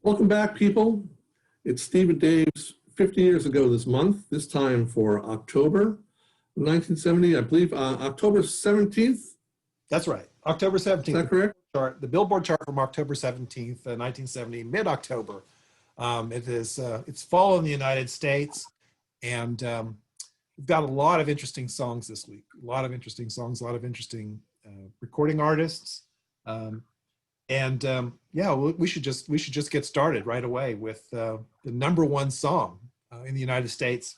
Welcome back, people. It's Steve and Dave's 50 years ago this month, this time for October 1970, I believe, October 17th. That's right, October 17th. Is that correct? The Billboard chart from October 17th, 1970, mid-October. It's fall in the United States, and we've got a lot of interesting songs this week. A lot of interesting songs, a lot of interesting recording artists. Yeah, we should just get started right away with the #1 song in the United States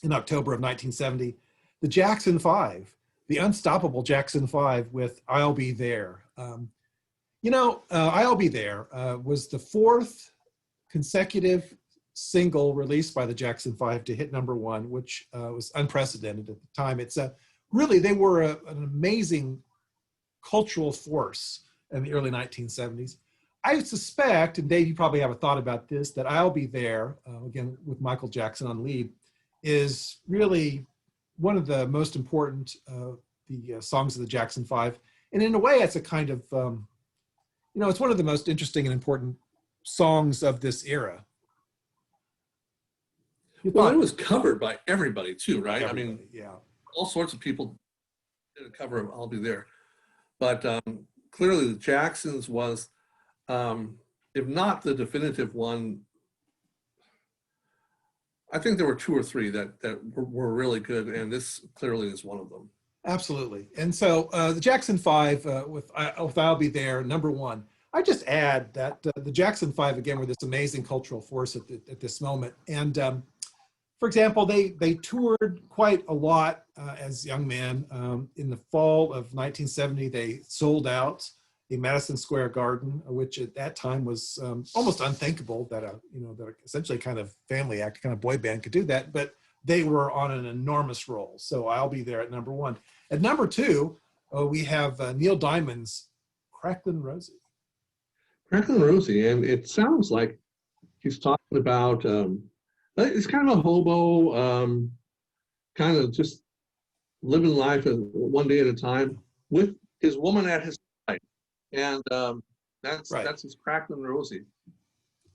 in October of 1970, the Jackson 5, the unstoppable Jackson 5 with "I'll Be There." "I'll Be There" was the 4th consecutive single released by the Jackson 5 to hit #1, which was unprecedented at the time. It's really, they were an amazing cultural force in the early 1970s. I suspect, and Dave, you probably have a thought about this, that "I'll Be There," again, with Michael Jackson on lead, is really one of the most important the songs of the Jackson 5. And in a way, it's a kind of, it's one of the most interesting and important songs of this era. Well, it was covered by everybody too, right? Everybody, I mean, yeah, all sorts of people did a cover of "I'll Be There." But clearly the Jacksons was, if not the definitive one, I think there were 2 or 3 that were really good, and this clearly is one of them. Absolutely. And so the Jackson 5 with "I'll Be There," #1. I just add that the Jackson 5, again, were this amazing cultural force at this moment. And for example, they toured quite a lot as young men. In the fall of 1970, they sold out the Madison Square Garden, which at that time was almost unthinkable that that essentially kind of family act, kind of boy band could do that. But they were on an enormous roll. So "I'll Be There" at #1. At #2, we have Neil Diamond's "Cracklin' Rosie." Cracklin' Rosie, and it sounds like he's talking about, it's kind of a hobo, kind of just living life one day at a time with his woman at his side. And that's his Cracklin' Rosie.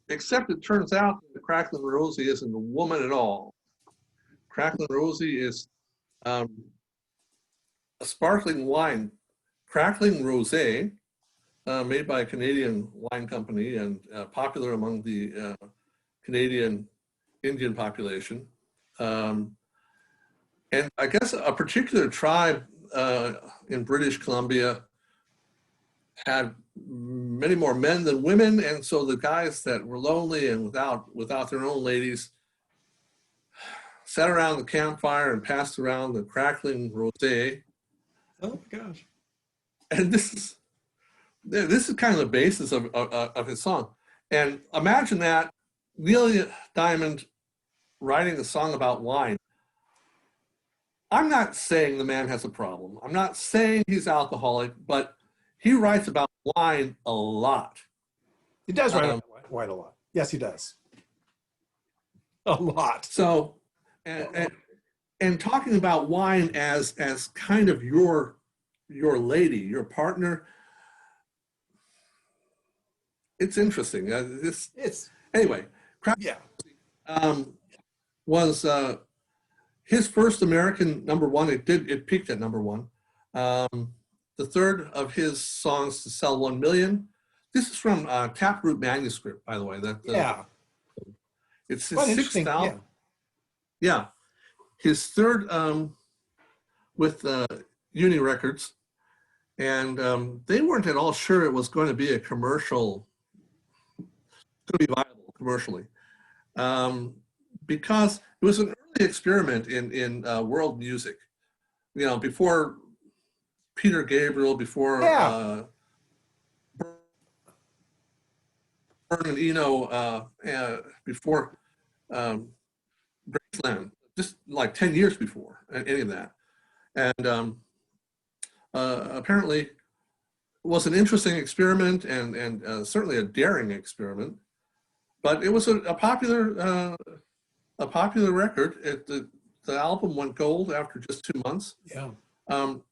Except it turns out the Cracklin' Rosie isn't a woman at all. Cracklin' Rosie is a sparkling wine, Cracklin' Rosé, made by a Canadian wine company and popular among the Canadian Indian population. And I guess a particular tribe in British Columbia had many more men than women, and so the guys that were lonely and without their own ladies sat around the campfire and passed around the Cracklin' Rosé. Oh my gosh! And this is kind of the basis of his song. And imagine that, Neil Diamond writing a song about wine. I'm not saying the man has a problem. I'm not saying he's alcoholic, but he writes about wine a lot. He does write about wine a lot. Yes, he does. A lot. So, and talking about wine as kind of your lady, your partner, it's interesting. Anyway. Yeah. Was his first American #1. It peaked at #1. The 3rd of his songs to sell 1 million. This is from Taproot Manuscript, by the way. It's his 6th album. Yeah, his 3rd with Uni Records, and they weren't at all sure it was going to be going to be viable commercially. Because it was an early experiment in world music, before Peter Gabriel, before Bern and Eno, before Graceland, just like 10 years before any of that. And apparently it was an interesting experiment and certainly a daring experiment. But it was a popular record. The album went gold after just 2 months. Yeah.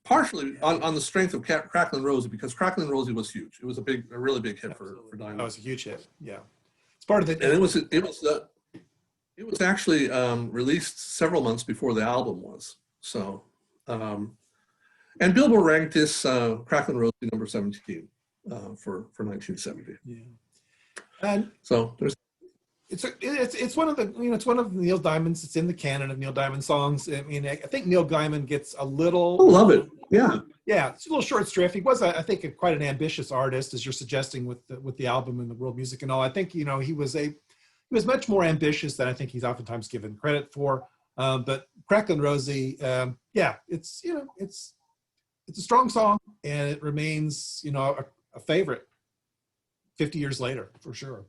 Partially on the strength of Cracklin' Rosie, because Cracklin' Rosie was huge. It was a really big hit for Diamond. That was a huge hit. Yeah. part of And the. it was actually released several months before the album was. So, and Billboard ranked this Cracklin' Rosie number 17 for 1970. Yeah. And so there's. It's one of the, it's one of Neil Diamond's. It's in the canon of Neil Diamond songs. I mean, I think Neil Diamond gets a little. I love it. Yeah. Yeah, it's a little short strife. He was, I think, quite an ambitious artist, as you're suggesting with the album and the world music and all. I think he was much more ambitious than I think he's oftentimes given credit for. But Cracklin' Rosie, yeah, it's a strong song, and it remains a favorite 50 years later for sure.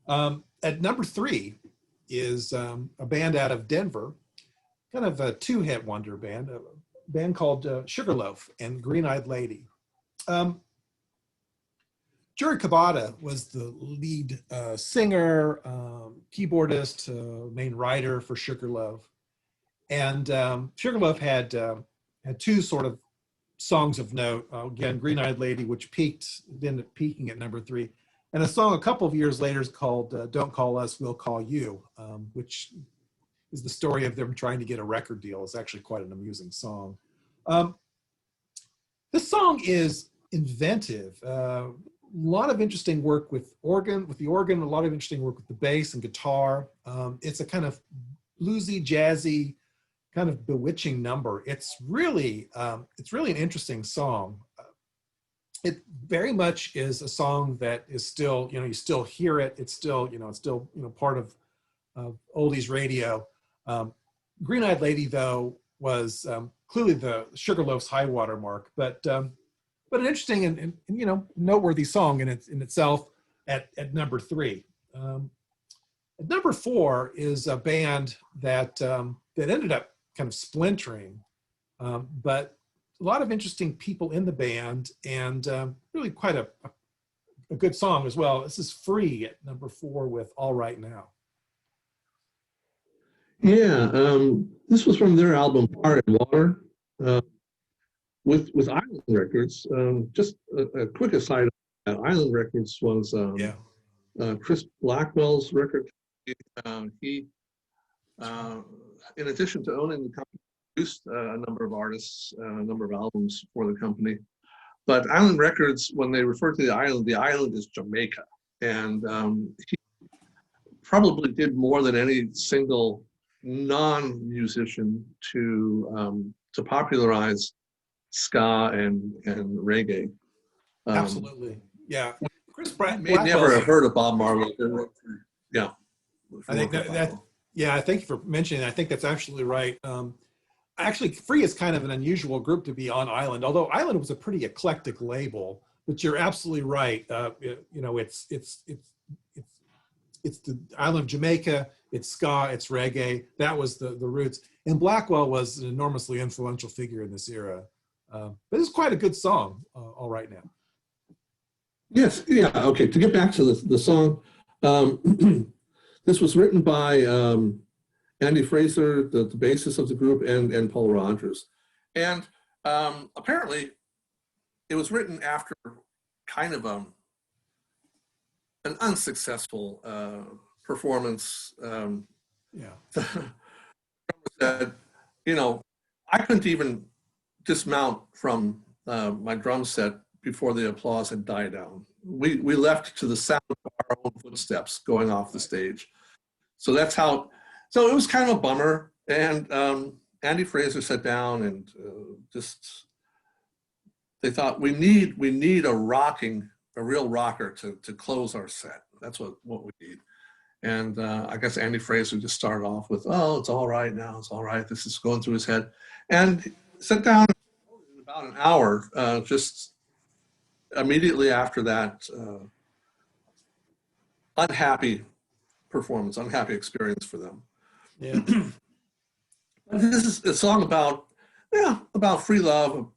At number 3 is a band out of Denver, kind of a two-hit wonder band, a band called Sugarloaf and Green-Eyed Lady. Jerry Cabada was the lead singer, keyboardist, main writer for Sugarloaf. And Sugarloaf had 2 sort of songs of note. Again, Green-Eyed Lady, which ended up peaking at number 3. And a song a couple of years later is called Don't Call Us, We'll Call You, which is the story of them trying to get a record deal. It's actually quite an amusing song. This song is inventive. A lot of interesting work with the organ, a lot of interesting work with the bass and guitar. It's a kind of bluesy, jazzy, kind of bewitching number. It's really an interesting song. It very much is a song that is still, you still hear it. It's still, part of oldies radio. Green-Eyed Lady, though, was clearly the Sugarloaf's high water mark, but an interesting and noteworthy song in itself at number 3. At number 4 is a band that ended up kind of splintering, but a lot of interesting people in the band, and really quite a good song as well. This is Free at number 4 with All Right Now. Yeah, this was from their album Fire and Water with Island Records. Just a quick aside, Island Records was Chris Blackwell's record. He, in addition to owning the company, produced a number of artists, a number of albums for the company. But Island Records, when they refer to the island is Jamaica. And he probably did more than any single non-musician to popularize ska and reggae. Absolutely, yeah. Chris may never have heard of Bob Marley. Yeah, I think yeah. Thank you for mentioning that. I think that's absolutely right. Actually, Free is kind of an unusual group to be on Island, although Island was a pretty eclectic label. But you're absolutely right. It's the island of Jamaica, it's ska, it's reggae. That was the roots. And Blackwell was an enormously influential figure in this era. But it's quite a good song, All Right Now. Yes, yeah, okay. To get back to the song, this was written by Andy Fraser, the bassist of the group, and Paul Rogers. And apparently it was written after kind of an unsuccessful performance. That, I couldn't even dismount from my drum set before the applause had died down. We left to the sound of our own footsteps going off the stage. So that's how, so it was kind of a bummer. And Andy Fraser sat down and they thought we need a real rocker to close our set. That's what we need. And I guess Andy Fraser just started off with, oh, it's all right now, it's all right. This is going through his head. And sat down in about an hour, just immediately after that unhappy performance, unhappy experience for them. Yeah. This is a song about free love.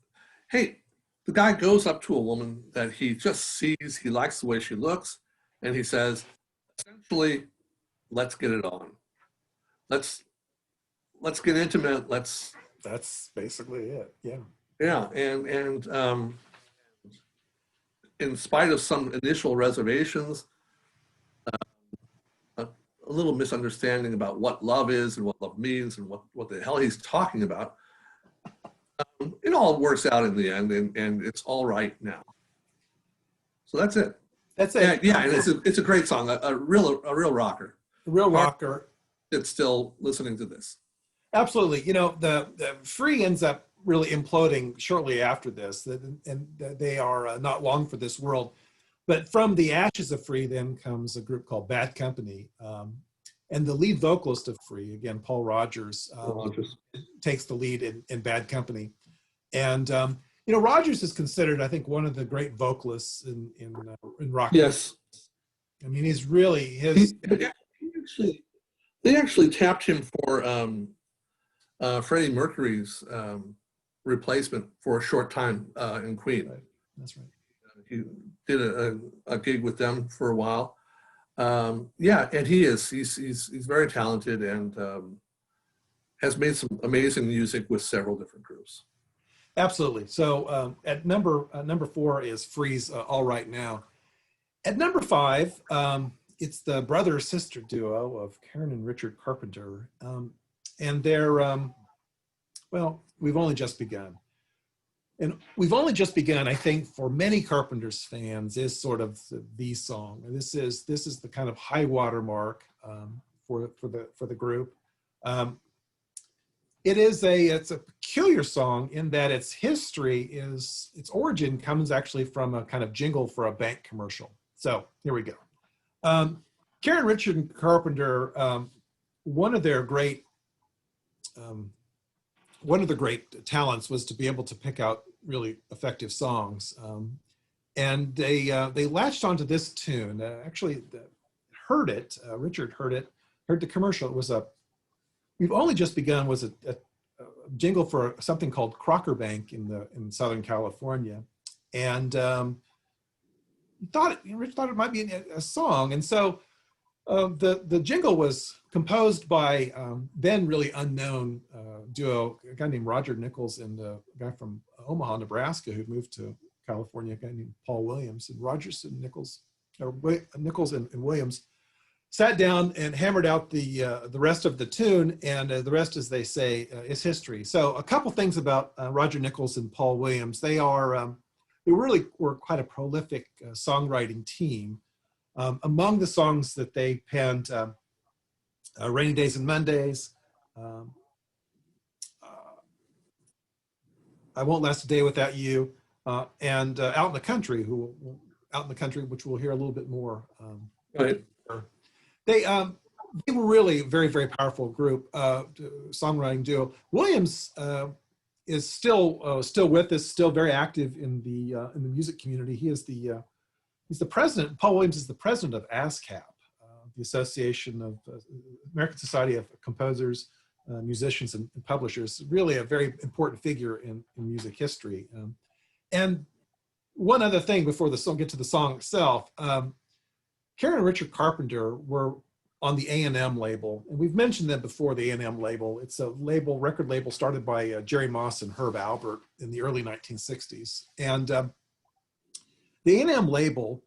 Hey, the guy goes up to a woman that he just sees, he likes the way she looks, and he says, essentially, let's get it on. Let's get intimate. That's basically it. Yeah. Yeah, and in spite of some initial reservations, a little misunderstanding about what love is and what love means and what the hell he's talking about. It all works out in the end, and it's all right now. So that's it. That's it. Yeah, and it's a great song, a real rocker. A real rocker. It's still listening to this. Absolutely. You know, the Free ends up really imploding shortly after this, and they are not long for this world. But from the ashes of Free then comes a group called Bad Company. And the lead vocalist of Free, again, Paul Rogers, takes the lead in Bad Company. And, you know, Rogers is considered, I think, one of the great vocalists in rock. Yes. I mean, he's really, they actually tapped him for Freddie Mercury's replacement for a short time in Queen. Right. That's right. He did a gig with them for a while. Yeah, and he's very talented and has made some amazing music with several different groups. Absolutely. So at number 4 is Free's All Right Now. At number 5, it's the brother-sister duo of Karen and Richard Carpenter. And they're, well, We've Only Just Begun. And We've Only Just Begun, I think, for many Carpenters fans, is sort of the song. And this is the kind of high water mark for the group. It's a peculiar song in that its origin comes actually from a kind of jingle for a bank commercial. So here we go. Karen, Richard, and Carpenter, one of the great talents was to be able to pick out really effective songs. And they latched onto this tune. Actually, heard it. Richard heard the commercial. It was We've Only Just Begun was a jingle for something called Crocker Bank in Southern California. And Rich thought it might be a song. And so the jingle was composed by then really unknown duo, a guy named Roger Nichols and a guy from Omaha, Nebraska, who moved to California, a guy named Paul Williams. And Nichols and Williams sat down and hammered out the rest of the tune, and the rest, as they say, is history. So a couple things about Roger Nichols and Paul Williams. They really were quite a prolific songwriting team. Among the songs that they penned, Rainy Days and Mondays, I Won't Last a Day Without You, and Out in the Country, which we'll hear a little bit more. Right. They were really a very, very powerful group, songwriting duo. Williams is still with us, still very active in the music community. He's the president. Paul Williams is the president of ASCAP, the Association of American Society of Composers, Musicians, and Publishers. Really a very important figure in music history. And one other thing before get to the song itself. Karen and Richard Carpenter were on the A&M label, and we've mentioned them before. The A&M label, it's a record label started by Jerry Moss and Herb Albert in the early 1960s. And the A&M label,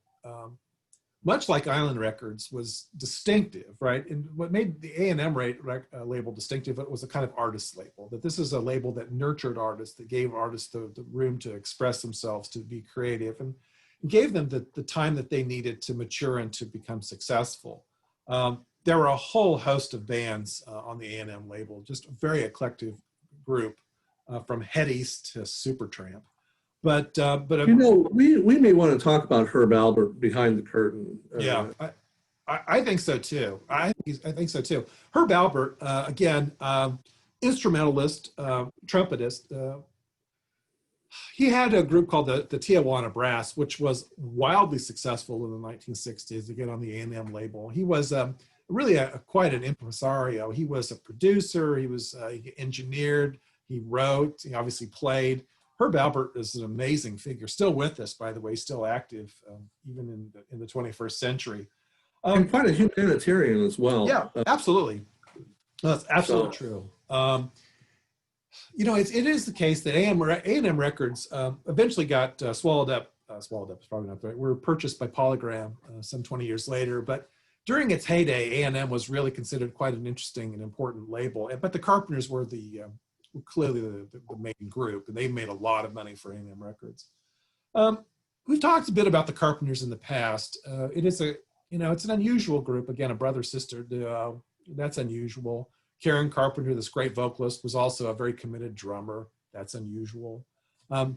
much like Island Records, was distinctive, right? And what made the A&M label distinctive, it was a kind of artist label, that this is a label that nurtured artists, that gave artists the room to express themselves, to be creative, and gave them the time that they needed to mature and to become successful. There were a whole host of bands on the A&M label, just a very eclectic group, from Head East to Supertramp. But you know, we may want to talk about Herb Albert behind the curtain. Yeah, I think so too. I think so too. Herb Albert, again, instrumentalist, trumpetist. He had a group called the Tijuana Brass, which was wildly successful in the 1960s, again on the A&M label. He was really quite an impresario. He was a producer, he engineered, he wrote, he obviously played. Herb Albert is an amazing figure, still with us, by the way, still active, even in the 21st century. And quite a humanitarian as well. Yeah, absolutely. That's absolutely true. You know, it is the case that A&M Records eventually got swallowed up. Swallowed up is probably not the right word. Were purchased by Polygram some 20 years later. But during its heyday, A&M was really considered quite an interesting and important label. But the Carpenters were clearly the main group, and they made a lot of money for A&M Records. We've talked a bit about the Carpenters in the past. It is it's an unusual group. Again, a brother-sister duo. That's unusual. Karen Carpenter, this great vocalist, was also a very committed drummer. That's unusual. But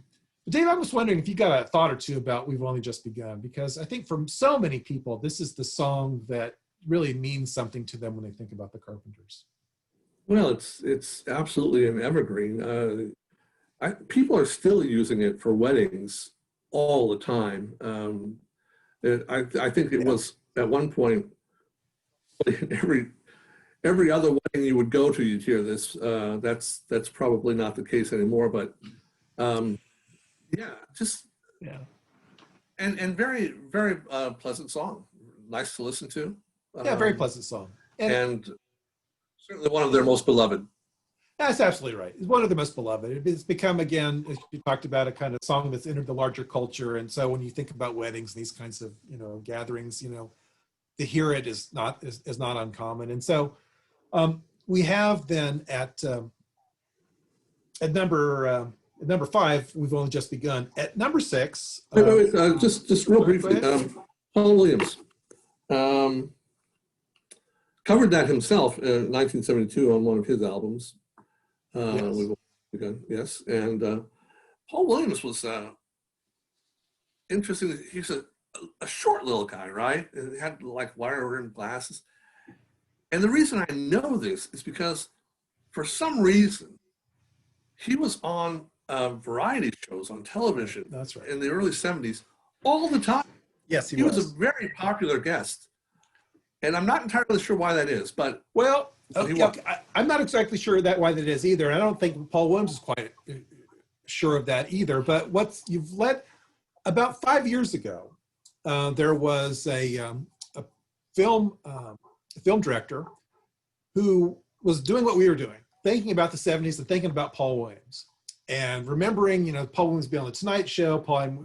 Dave, I was wondering if you got a thought or two about We've Only Just Begun, because I think for so many people, this is the song that really means something to them when they think about the Carpenters. Well, it's absolutely an evergreen. People are still using it for weddings all the time. I think it was at one point, every other wedding you would go to, you'd hear this. That's probably not the case anymore, but and very, very pleasant song. Nice to listen to. Yeah, very pleasant song. And certainly one of their most beloved. That's absolutely right. It's one of the most beloved. It's become, again, as you talked about, a kind of song that's entered the larger culture. And so when you think about weddings, these kinds of gatherings, to hear it is not uncommon. And so we have then at number 5, We've Only Just Begun. At number 6, just real briefly, Paul Williams covered that himself in 1972 on one of his albums. Yes. We've Only Begun, yes. And Paul Williams was interesting. He's a short little guy, right? And he had like wire-rimmed glasses. And the reason I know this is because for some reason, he was on variety shows on television. That's right. In the early 70s, all the time. Yes, he was a very popular guest. And I'm not entirely sure why that is, but I'm not exactly sure why that is either. And I don't think Paul Williams is quite sure of that either. But about 5 years ago, there was a film director who was doing what we were doing, thinking about the 70s and thinking about Paul Williams. And remembering, Paul Williams being on the Tonight Show,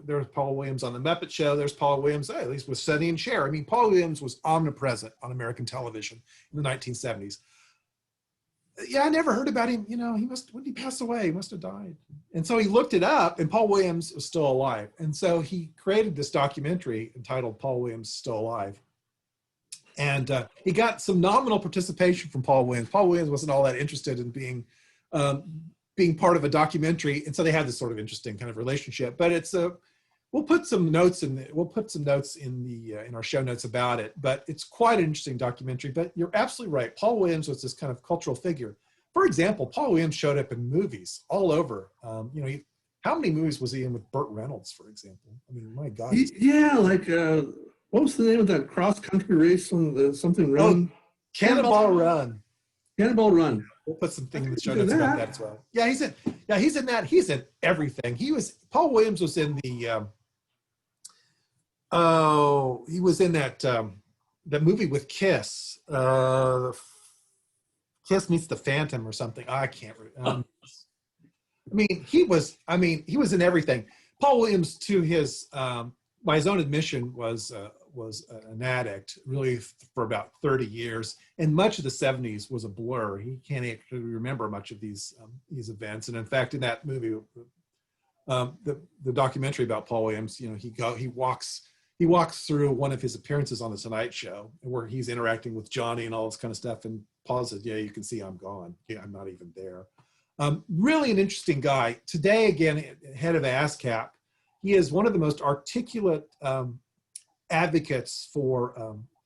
there was Paul Williams on the Muppet Show, there's Paul Williams, at least with Sonny and Cher. I mean, Paul Williams was omnipresent on American television in the 1970s. Yeah, I never heard about him. When did he pass away? He must have died. And so he looked it up, and Paul Williams was still alive. And so he created this documentary entitled Paul Williams Still Alive. And he got some nominal participation from Paul Williams. Paul Williams wasn't all that interested in being part of a documentary, and so they had this sort of interesting kind of relationship. But it's we'll put some notes in our show notes about it. But it's quite an interesting documentary. But you're absolutely right. Paul Williams was this kind of cultural figure. For example, Paul Williams showed up in movies all over. How many movies was he in with Burt Reynolds, for example? I mean, my God. What was the name of that cross-country race on something run? Cannonball Run. Cannonball Run. We'll put something in the show notes about that as well. Yeah, he's in that. He's in everything. Paul Williams was in the he was in that movie with Kiss. Kiss Meets the Phantom or something. I can't remember. He was in everything. Paul Williams, to his by his own admission, was an addict really for about 30 years, and much of the 70s was a blur. He can't actually remember much of these events. And in fact, in that movie, the documentary about Paul Williams, he walks through one of his appearances on the Tonight Show where he's interacting with Johnny and all this kind of stuff, and Paul said, "Yeah, you can see I'm gone. Yeah, I'm not even there." Really an interesting guy. Today, again, head of ASCAP, he is one of the most articulate advocates for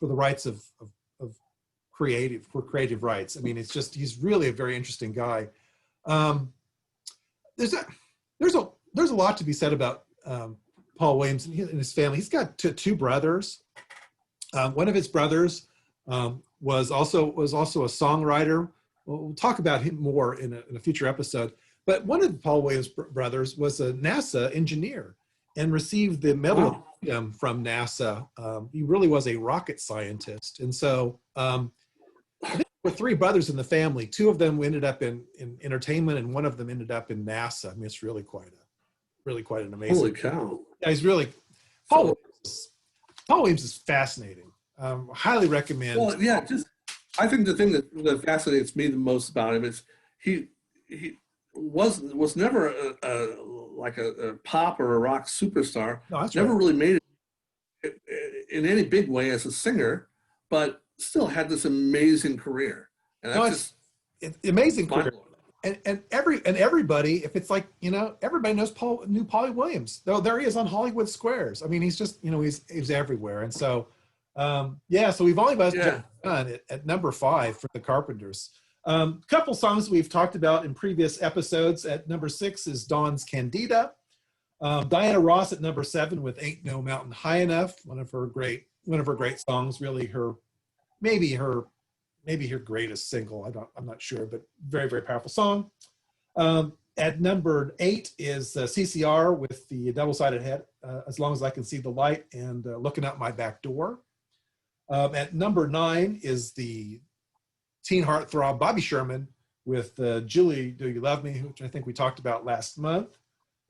the rights of creative rights. I mean, he's really a very interesting guy. There's a lot to be said about Paul Williams and his family. He's got two brothers. One of his brothers was also a songwriter. We'll talk about him more in a future episode. But one of Paul Williams' brothers was a NASA engineer and received the Medal of Freedom from NASA. He really was a rocket scientist. And so I think there were 3 brothers in the family. 2 of them ended up in entertainment, and one of them ended up in NASA. I mean, it's really quite an amazing. Holy cow. Yeah, he's really, Paul Williams is fascinating. Highly recommend. Well, yeah, just I think the thing that fascinates me the most about him is he was never like a pop or a rock superstar. No, that's Never right. really made it in any big way as a singer, but still had this amazing career. And No, that's it's amazing career. mind-blowing. And everybody, if it's like, everybody knew Polly Williams. Though there he is on Hollywood Squares. I mean, he's just, he's everywhere. And so, so we've only about done at number 5 for the Carpenters. Couple songs we've talked about in previous episodes. At number 6 is Dawn's Candida. Diana Ross at number 7 with Ain't No Mountain High Enough. One of her great songs. Really maybe her greatest single. I'm not sure, but very, very powerful song. At number 8 is CCR with the double-sided head, As Long as I Can See the Light, and Looking Out My Back Door. At number 9 is the teen heartthrob Bobby Sherman with Julie, Do You Love Me, which I think we talked about last month.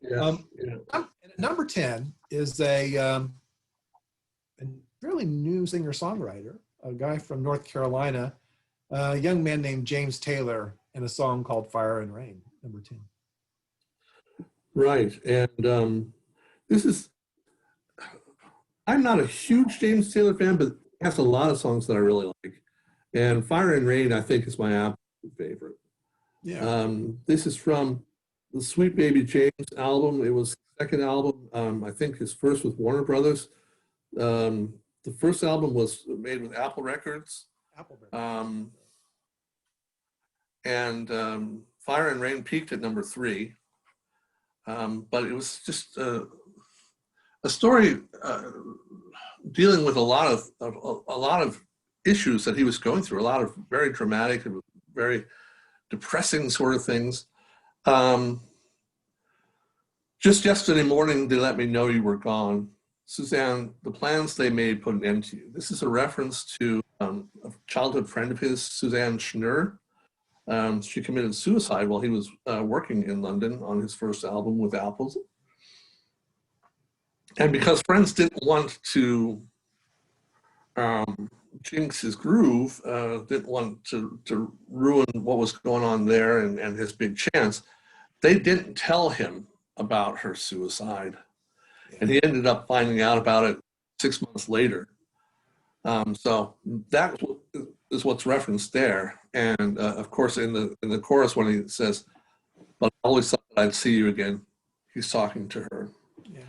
Yeah. And at number 10 is a fairly new singer-songwriter, a guy from North Carolina, a young man named James Taylor, and a song called Fire and Rain, number 10. Right. And I'm not a huge James Taylor fan, but he has a lot of songs that I really like. And Fire and Rain, I think, is my absolute favorite. Yeah. This is from the Sweet Baby James album. It was the second album, I think his first with Warner Brothers. The first album was made with Apple Records. And Fire and Rain peaked at number 3. But it was just a story dealing with a lot of issues that he was going through, a lot of very dramatic and very depressing sort of things. Just yesterday morning, they let me know you were gone. Suzanne, the plans they made put an end to you. This is a reference to a childhood friend of his, Suzanne Schnurr. She committed suicide while he was working in London on his first album with Apples. And because friends didn't want to jinx his groove, didn't want to ruin what was going on there and his big chance, they didn't tell him about her suicide. And he ended up finding out about it 6 months later. So that is what's referenced there. And of course, in the chorus, when he says, "But I always thought that I'd see you again," he's talking to her. Yeah.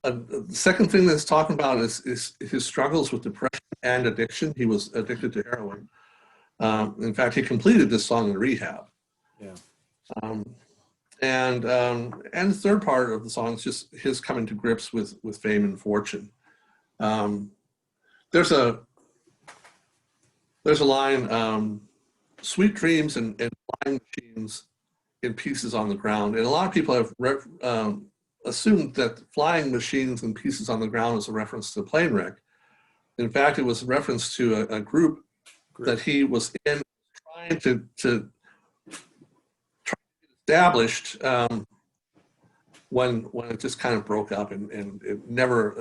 The second thing that's talking about is his struggles with depression and addiction. He was addicted to heroin. In fact, he completed this song in rehab. Yeah. And the third part of the song is just his coming to grips with fame and fortune. There's a line, "Sweet dreams and flying machines in pieces on the ground," and a lot of people have assumed that flying machines and pieces on the ground is a reference to a plane wreck. In fact, it was a reference to a group that he was in, trying to established when it just kind of broke up and it never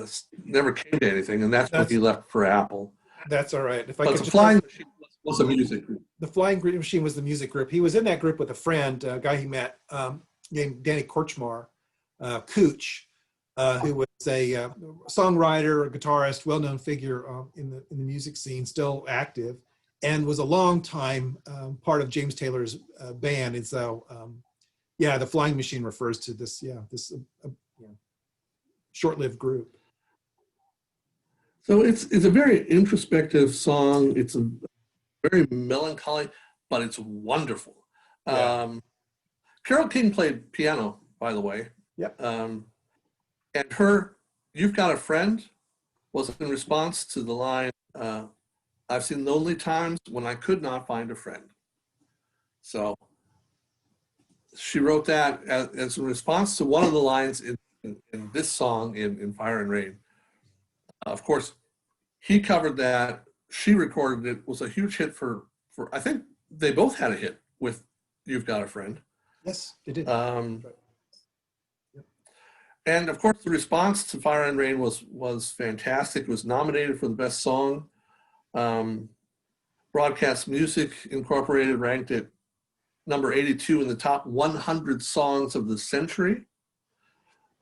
came to anything, and that's when he left for Apple. That's all right. If I But could the Flying Machine was a music group. The Flying Machine was the music group. He was in that group with a friend, a guy he met named Danny Korchmar, Cooch, who was a songwriter, a guitarist, well-known figure in the music scene, still active, and was a long time part of James Taylor's band. And so, the Flying Machine refers to this, short-lived group. So it's a very introspective song. It's a very melancholy, but it's wonderful. Yeah. Carole King played piano, by the way. Yep. And her "You've Got a Friend" was in response to the line, "I've seen lonely times when I could not find a friend." So she wrote that as a response to one of the lines in this song in Fire and Rain. Of course, he covered that. She recorded it. It was a huge hit for I think they both had a hit with "You've Got a Friend." Yes, they did. And of course, the response to Fire and Rain was fantastic. It was nominated for the best song. Broadcast Music Incorporated ranked it number 82 in the top 100 songs of the century.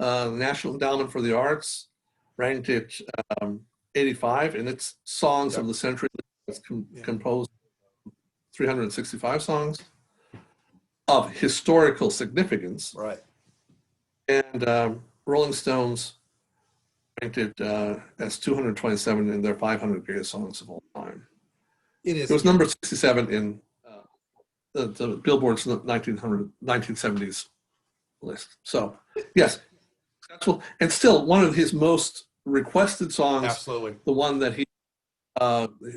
National Endowment for the Arts ranked it 85 in its songs of the century. It's composed 365 songs of historical significance. Right. And Rolling Stones ranked it as 227 in their 500 greatest songs of all time. It was number 67 in the Billboard's 1970s list. So, yes, successful. And still one of his most requested songs. Absolutely. The one that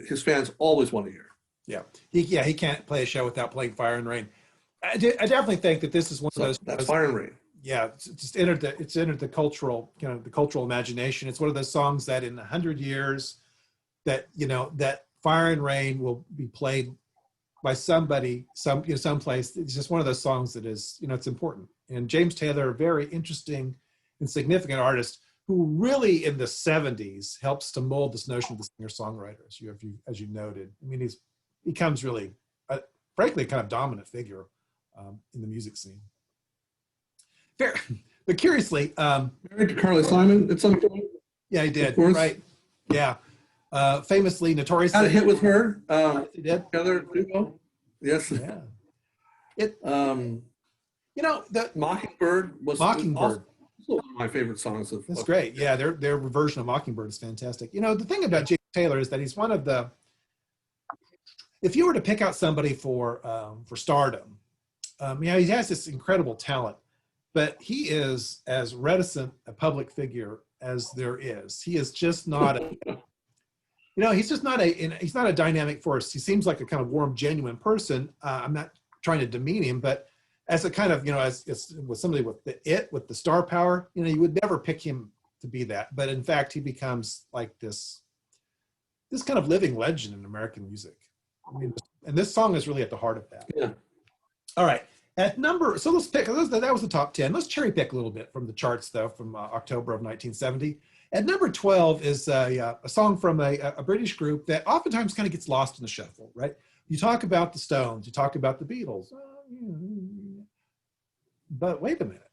his fans always want to hear. Yeah. He can't play a show without playing Fire and Rain. I definitely think that this is one of those. That's Fire and Rain. Yeah, it's entered the cultural, the cultural imagination. It's one of those songs that in 100 years that, that Fire and Rain will be played by somebody, someplace. It's just one of those songs that is, it's important. And James Taylor, a very interesting and significant artist who really in the 70s helps to mold this notion of the singer-songwriter, as you noted. I mean, he becomes really, frankly, kind of dominant figure in the music scene. Fair. But curiously, married to Carly Simon at some point. Yeah, he did. Right. Yeah. Famously, notoriously. Had a hit with her. He did. Together, yes. Yeah. It. The Mockingbird was Mockingbird. One of my favorite songs of. That's great. Yeah, their version of Mockingbird is fantastic. The thing about James Taylor is that he's one of the. If you were to pick out somebody for stardom, he has this incredible talent. But he is as reticent a public figure as there is. He is just not he's just not he's not a dynamic force. He seems like a kind of warm, genuine person. I'm not trying to demean him, but as a kind of, as with somebody with the star power, you would never pick him to be that. But in fact, he becomes like this kind of living legend in American music. I mean, and this song is really at the heart of that. Yeah. All right. So let's pick, that was the top 10. Let's cherry pick a little bit from the charts, though, from October of 1970. At number 12 is a song from a British group that oftentimes kind of gets lost in the shuffle, right? You talk about the Stones, you talk about the Beatles. But wait a minute.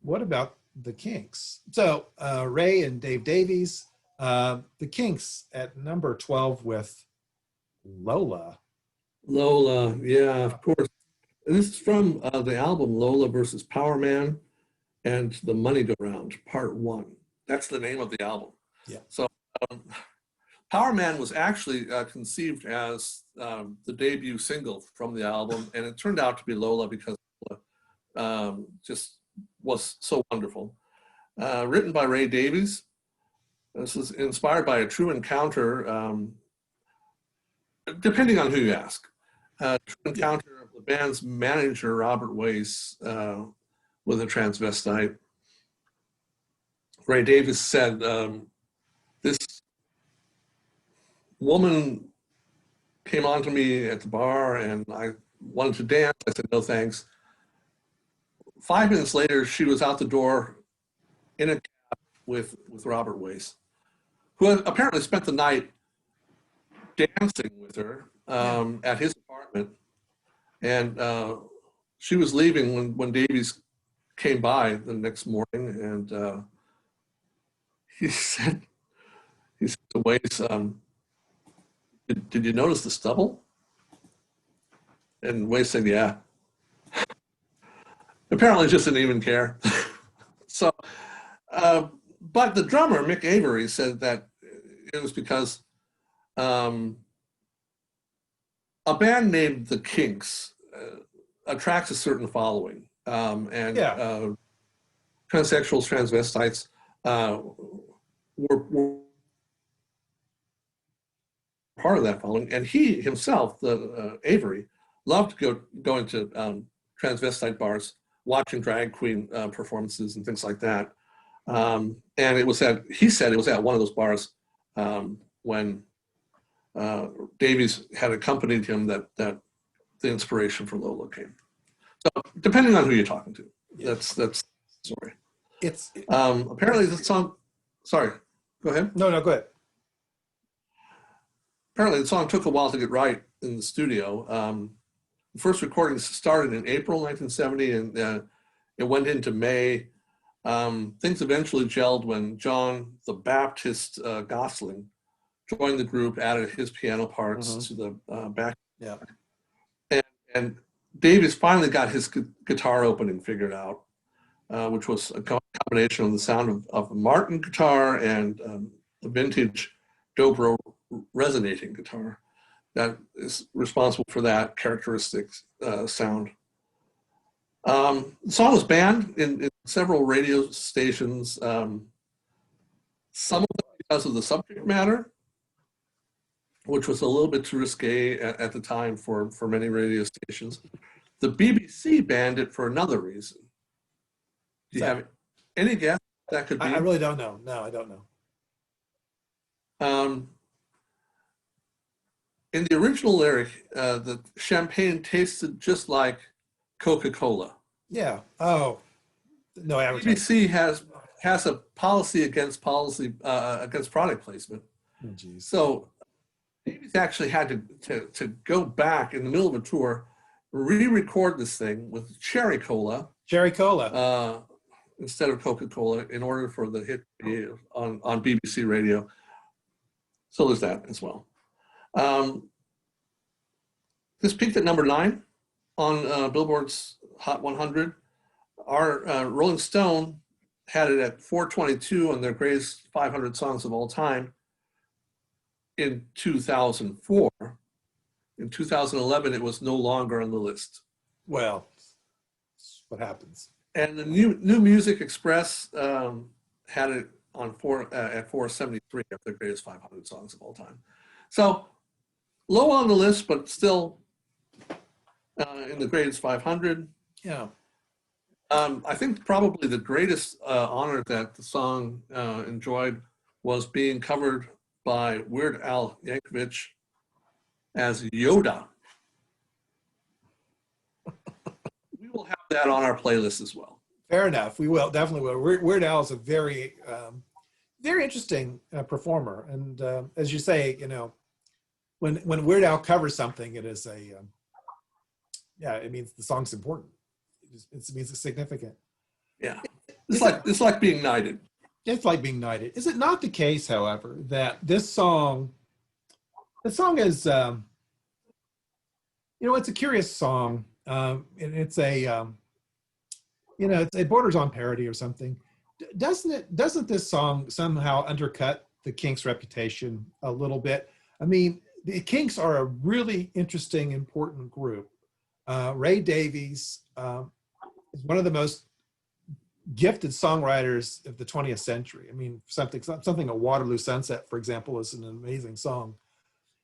What about the Kinks? So Ray and Dave Davies, the Kinks at number 12 with Lola. Lola, yeah, of course. This is from the album Lola versus Power Man and the Money Go Round, Part 1. That's the name of the album. Yeah. So Power Man was actually conceived as the debut single from the album, and it turned out to be Lola because just was so wonderful. Written by Ray Davies. This is inspired by a true encounter, depending on who you ask. True encounter of the band's manager, Robert Wace, with a transvestite. Ray Davies said, this woman came on to me at the bar and I wanted to dance. I said, no, thanks. 5 minutes later, she was out the door in a cab with Robert Wace, who had apparently spent the night dancing with her at his apartment. And she was leaving when Davies came by the next morning, and he said to Wace, did you notice the stubble? And Wace said, yeah. Apparently just didn't even care. So, but the drummer, Mick Avery, said that it was because a band named the Kinks attracts a certain following. And transsexuals, transvestites were part of that following. And he himself, Avery, loved going to transvestite bars, watching drag queen performances and things like that. And he said it was at one of those bars when Davies had accompanied him that the inspiration for Lola came. So depending on who you're talking to, that's the story. It's Apparently the song, sorry, go ahead. no, go ahead. Apparently the song took a while to get right in the studio. The first recordings started in April 1970, and it went into May. Things eventually gelled when John the Baptist Gosling joined the group, added his piano parts to the back. Yeah. And Davis finally got his guitar opening figured out, which was a combination of the sound of the Martin guitar and the vintage dobro resonating guitar that is responsible for that characteristic sound. The song was banned in several radio stations, some of them because of the subject matter, which was a little bit too risque at the time for many radio stations. The BBC banned it for another reason. Do you have any guess what that could be? I really don't know. No, I don't know. In the original lyric, the champagne tasted just like Coca-Cola. Yeah. Oh, no advertising. BBC has a policy against product placement. Oh, geez. So BBC actually had to go back in the middle of a tour, re-record this thing with Cherry Cola. Cherry Cola. Instead of Coca-Cola in order for the hit to be on BBC radio. So there's that as well. This peaked at number 9 on Billboard's Hot 100. Our Rolling Stone had it at 422 on their greatest 500 songs of all time in 2004. In 2011, it was no longer on the list. Well, that's what happens. And the New Music Express had it on at 473 of their greatest 500 songs of all time. So low on the list, but still in the greatest 500. Yeah. I think probably the greatest honor that the song enjoyed was being covered by Weird Al Yankovic as Yoda. We will have that on our playlist as well. Fair enough. We will, definitely will. Weird Al is a very, very interesting performer. And as you say, you know, when Weird Al covers something, it is yeah, it means the song's important. It means it's significant. Yeah, it's like being knighted. It's like being knighted. Is it not the case, however, that this song is, you know, it's a curious song. And it's a, you know, it borders on parody or something. Doesn't this song somehow undercut the Kinks' reputation a little bit? I mean, the Kinks are a really interesting, important group. Ray Davies is one of the most gifted songwriters of the 20th century. I mean, something a Waterloo Sunset, for example, is an amazing song.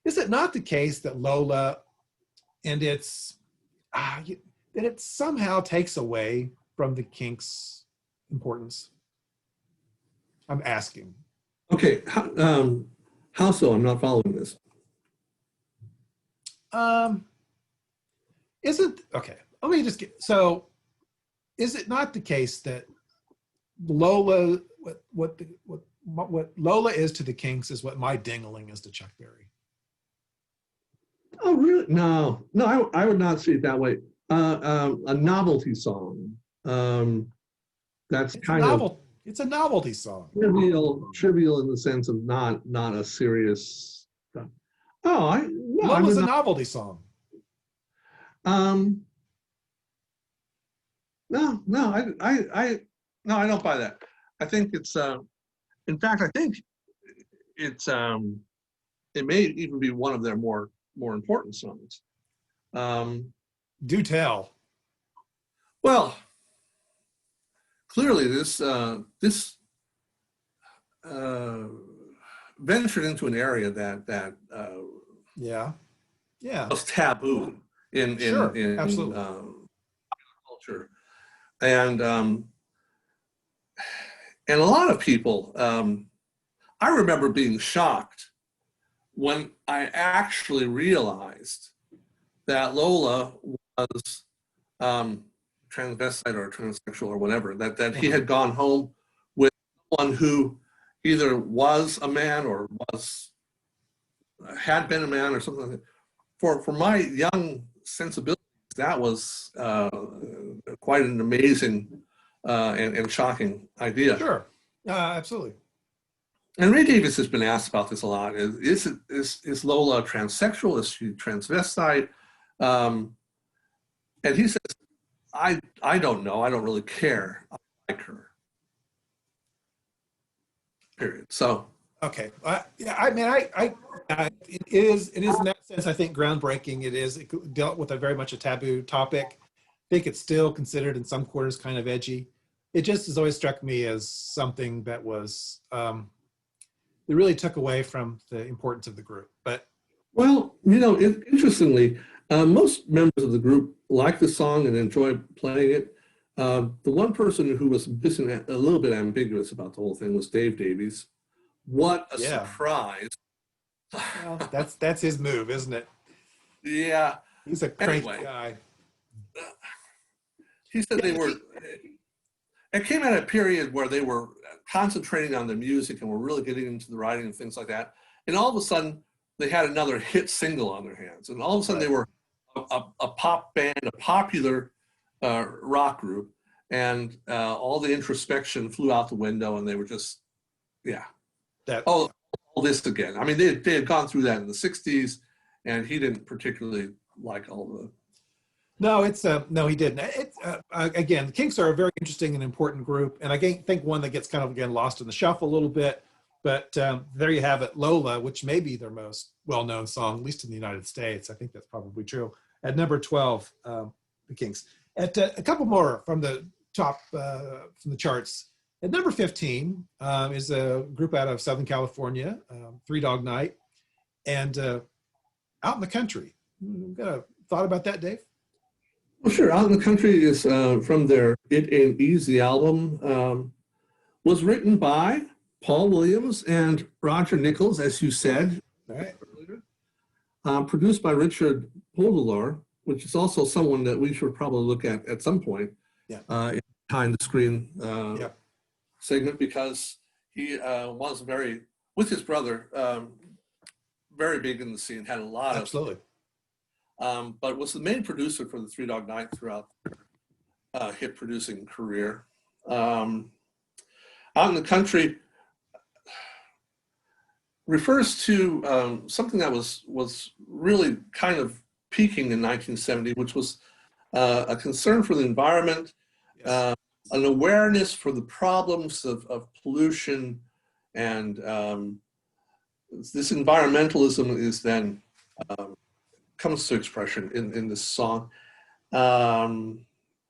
Is it not the case that Lola and that it somehow takes away from the Kinks' importance? I'm asking. Okay, how so? I'm not following this. Okay, let me just get, so is it not the case that Lola, what Lola is to the Kinks is what My Ding-a-ling is to Chuck Berry? Oh, really? No, I would not see it that way. A novelty song. That's It's kind of it's a novelty song. trivial in the sense of not a serious. Oh, Lola's a novelty song. No, I don't buy that. I think it's in fact, I think it's it may even be one of their more important songs. Do tell. Well, clearly this ventured into an area that Yeah. was taboo in absolutely. culture, and a lot of people. I remember being shocked when I actually realized that Lola was transvestite or transsexual or whatever, that he had gone home with someone who either was a man or had been a man or something like that. For my young sensibilities, that was quite an amazing and shocking idea. Sure, absolutely. And Ray Davis has been asked about this a lot. Is Lola transsexual? Is she transvestite? And he says, I don't know. I don't really care. I like her. Period. So. Okay. Yeah, I mean, it is in that sense, I think, groundbreaking. It dealt with very much a taboo topic. I think it's still considered in some quarters kind of edgy. It just has always struck me as something that was, it really took away from the importance of the group. But well, interestingly, most members of the group like the song and enjoy playing it. The one person who was missing a little bit ambiguous about the whole thing was Dave Davies. What a surprise. Well, that's his move, isn't it? Yeah. He's a cranky guy. He said it came at a period where they were concentrating on the music and were really getting into the writing and things like that. And all of a sudden, they had another hit single on their hands. And all of a sudden, they were a pop band, a popular rock group. And all the introspection flew out the window, and they were just, all this again. I mean, they had gone through that in the 60s, and he didn't particularly like all the. No, no, he didn't. Again, the Kinks are a very interesting and important group, and I think one that gets kind of lost in the shuffle a little bit. But there you have it, Lola, which may be their most well-known song, at least in the United States. I think that's probably true. At number 12, the Kinks. At a couple more from the top from the charts. At number 15 is a group out of Southern California, Three Dog Night, and Out in the Country. You got a thought about that, Dave? Well, sure. Out in the Country is from their It Ain't Easy album. Was written by Paul Williams and Roger Nichols, as you said earlier. Produced by Richard Podelor, which is also someone that we should probably look at some point in behind the screen segment, because he was with his brother, very big in the scene, had a lot Absolutely. But was the main producer for the Three Dog Night throughout their hit producing career. Out in the Country refers to something that was really kind of peaking in 1970, which was a concern for the environment, an awareness for the problems of pollution, and this environmentalism is then comes to expression in this song.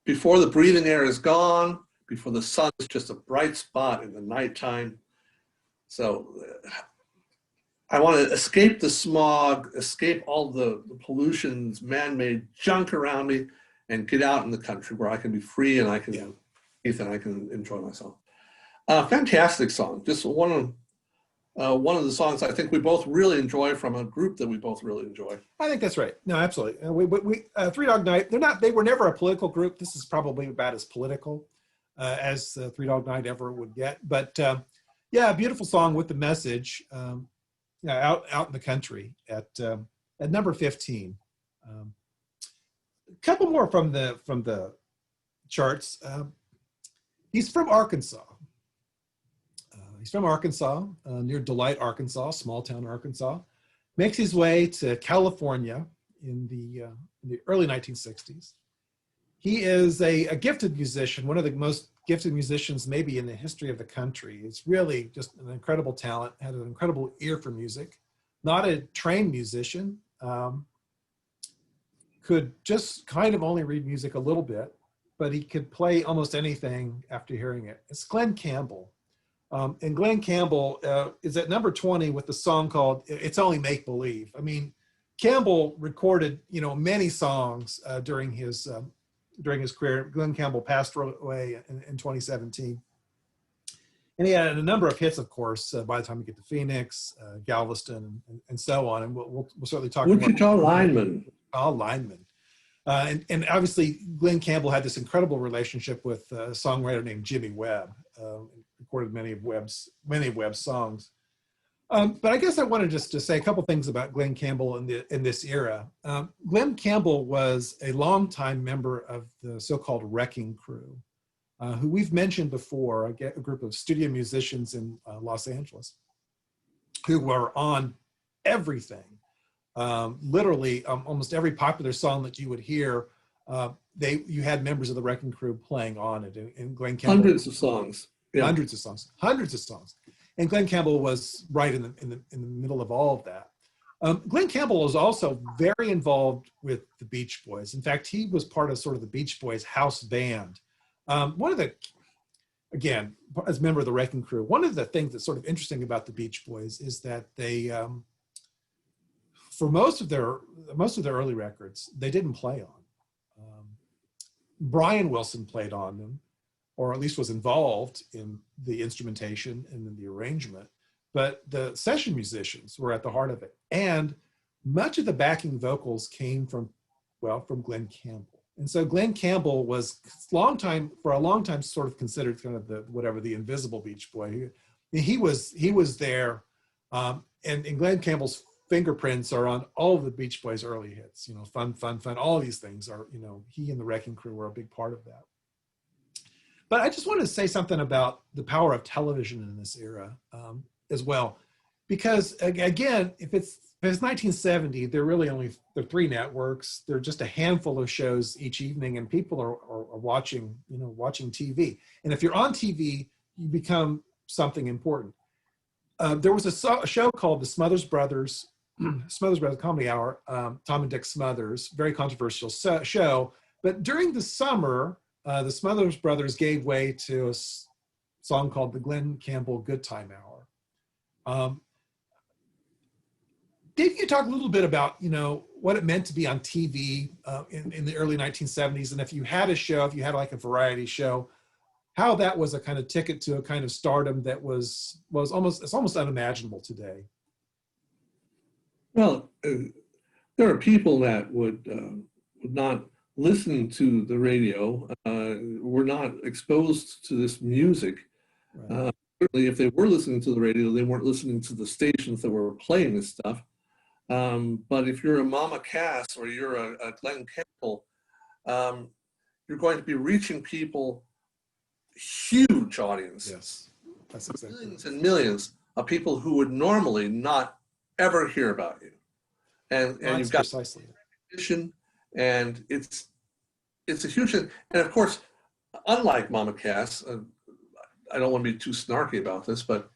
Before the breathing air is gone, before the sun is just a bright spot in the nighttime. So I want to escape the smog, escape all the pollutions, man-made junk around me, and get out in the country where I can be free and I can enjoy myself. Fantastic song. Just one of the songs I think we both really enjoy from a group that we both really enjoy. I think that's right. No, absolutely. We Three Dog Night, they were never a political group. This is probably about as political as Three Dog Night ever would get. But a beautiful song with the message. Out in the Country at number 15. A couple more from the charts. He's from Arkansas. He's from Arkansas, near Delight, Arkansas, small town Arkansas. Makes his way to California in the early 1960s. He is a gifted musician, one of the most gifted musicians maybe in the history of the country. It's really just an incredible talent, had an incredible ear for music. Not a trained musician, could just kind of only read music a little bit, but he could play almost anything after hearing it. It's Glen Campbell. And Glen Campbell is at number 20 with the song called It's Only Make Believe. I mean, Campbell recorded, many songs during his career. Glen Campbell passed away in 2017. And he had a number of hits, of course, by the time we get to Phoenix, Galveston, and so on. And we'll certainly talk Wichita Lineman. Lineman. And obviously, Glen Campbell had this incredible relationship with a songwriter named Jimmy Webb, recorded many of Webb's songs. But I guess I wanted just to say a couple things about Glen Campbell in this era. Glen Campbell was a longtime member of the so-called Wrecking Crew, who we've mentioned before, a group of studio musicians in Los Angeles, who were on everything. Literally, almost every popular song that you would hear, you had members of the Wrecking Crew playing on it. And Glen Campbell, hundreds of songs, yeah. hundreds of songs. And Glen Campbell was right in the middle of all of that. Glen Campbell was also very involved with the Beach Boys. In fact, he was part of sort of the Beach Boys house band. Again, as a member of the Wrecking Crew, one of the things that's sort of interesting about the Beach Boys is that they, for most of their early records, they didn't play on. Brian Wilson played on them, or at least was involved in the instrumentation and in the arrangement, but the session musicians were at the heart of it. And much of the backing vocals came from Glen Campbell. And so Glen Campbell was for a long time sort of considered kind of the invisible Beach Boy. He was there, and Glen Campbell's fingerprints are on all of the Beach Boys' early hits. Fun, fun, fun. All these things are, he and the Wrecking Crew were a big part of that. But I just wanted to say something about the power of television in this era as well, because again, if it's 1970, there are 3 networks. There are just a handful of shows each evening, and people are watching TV. And if you're on TV, you become something important. There was a show called the Smothers Brothers Comedy Hour, Tom and Dick Smothers, very controversial show. But during the summer, the Smothers Brothers gave way to a song called the Glen Campbell Good Time Hour. Dave, you talk a little bit about, what it meant to be on TV in the early 1970s, and if you had like a variety show, how that was a kind of ticket to a kind of stardom that was almost unimaginable today. Well, there are people that would not listen to the radio, were not exposed to this music. Right. Certainly, if they were listening to the radio, they weren't listening to the stations that were playing this stuff. But if you're a Mama Cass or you're a Glen Campbell, you're going to be reaching people, huge audience. Yes, that's exactly. Millions and millions of people who would normally not ever hear about you. And you've got precisely recognition, and it's a huge thing. And of course, unlike Mama Cass, I don't want to be too snarky about this, but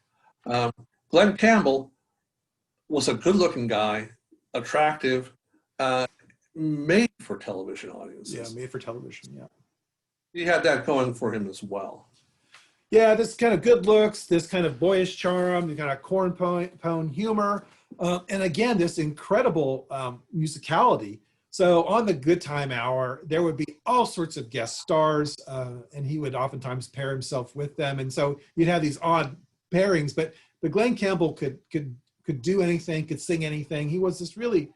Glen Campbell was a good-looking guy, attractive, made for television audiences. Yeah, made for television, yeah. He had that going for him as well. Yeah, this kind of good looks, this kind of boyish charm, the kind of corn-pone humor, and again, this incredible musicality. So on the Good Time Hour, there would be all sorts of guest stars, and he would oftentimes pair himself with them. And so you'd have these odd pairings, but Glen Campbell could do anything, could sing anything. He was this really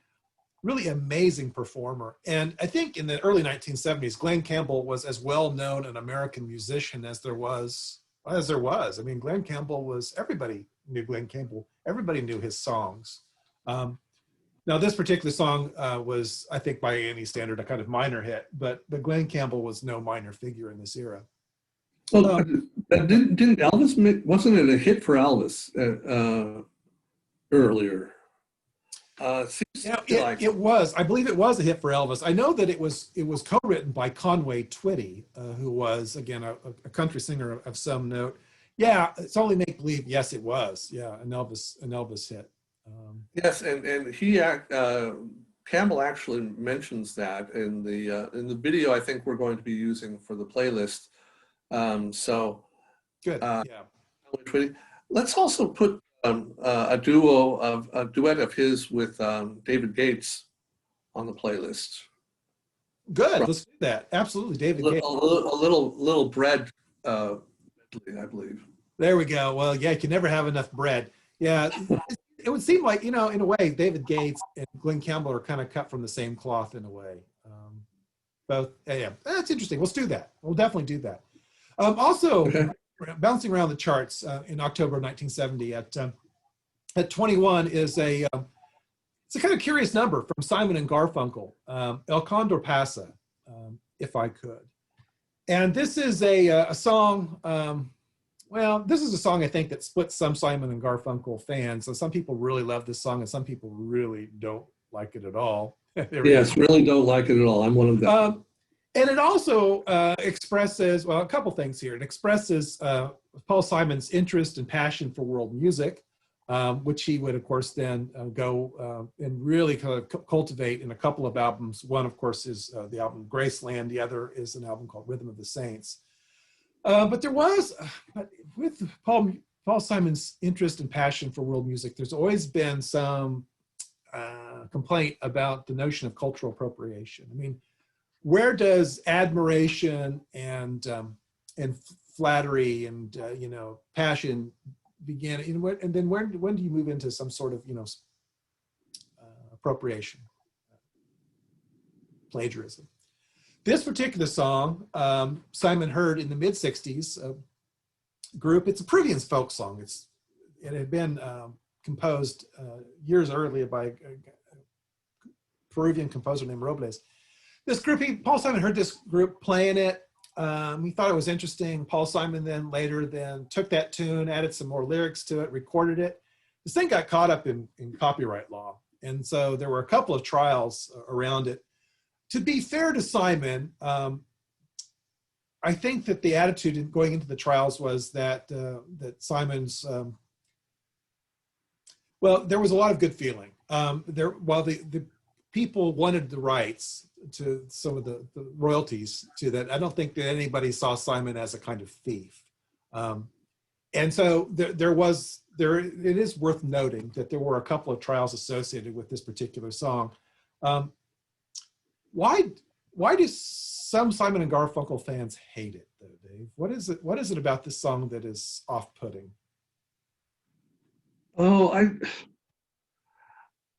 amazing performer. And I think in the early 1970s, Glen Campbell was as well known an American musician as there was. I mean, Glen Campbell everybody knew Glen Campbell. Everybody knew his songs. Now, this particular song was, I think, by any standard, a kind of minor hit, but Glen Campbell was no minor figure in this era. Well, didn't Elvis wasn't it a hit for Elvis earlier? It was. I believe it was a hit for Elvis. I know that it was co-written by Conway Twitty, who was, again, a country singer of some note. Yeah, It's Only Make Believe. Yes, it was. Yeah, an Elvis hit. Yes, and Campbell actually mentions that in the video I think we're going to be using for the playlist. So good. Yeah. Let's also put a duet of his with David Gates on the playlist. Good. Let's do that. Absolutely, David Gates. A little bread, I believe. There we go. Well, yeah, you can never have enough bread. Yeah. It would seem like, in a way, David Gates and Glen Campbell are kind of cut from the same cloth in a way. Both. Yeah, that's interesting. Let's do that. We'll definitely do that. Also, Okay. bouncing around the charts in October 1970 at 21 is it's a kind of curious number from Simon and Garfunkel, El Condor Pasa, If I Could. And this is a song, well, this is a song I think that splits some Simon and Garfunkel fans. So some people really love this song and some people really don't like it at all. Yes, really don't like it at all. I'm one of them. And it also expresses, well, a couple things here. It expresses Paul Simon's interest and passion for world music, which he would, of course, then go and really kind of cultivate in a couple of albums. One, of course, is the album Graceland. The other is an album called Rhythm of the Saints. But there was, with Paul Simon's interest and passion for world music, there's always been some complaint about the notion of cultural appropriation. I mean, where does admiration and flattery and passion begin, and then when do you move into some sort of appropriation, plagiarism? This particular song, Simon heard in the mid '60s. Group. It's a Peruvian folk song. It had been composed years earlier by a Peruvian composer named Robles. This group, Paul Simon heard this group playing it. He thought it was interesting. Paul Simon then later took that tune, added some more lyrics to it, recorded it. This thing got caught up in copyright law. And so there were a couple of trials around it. To be fair to Simon, I think that the attitude going into the trials was that Simon's, well, there was a lot of good feeling. While the people wanted the rights to some of the royalties to that, I don't think that anybody saw Simon as a kind of thief. And so it is worth noting that there were a couple of trials associated with this particular song. Why do some Simon and Garfunkel fans hate it, though, Dave? What is it about this song that is off-putting? Oh,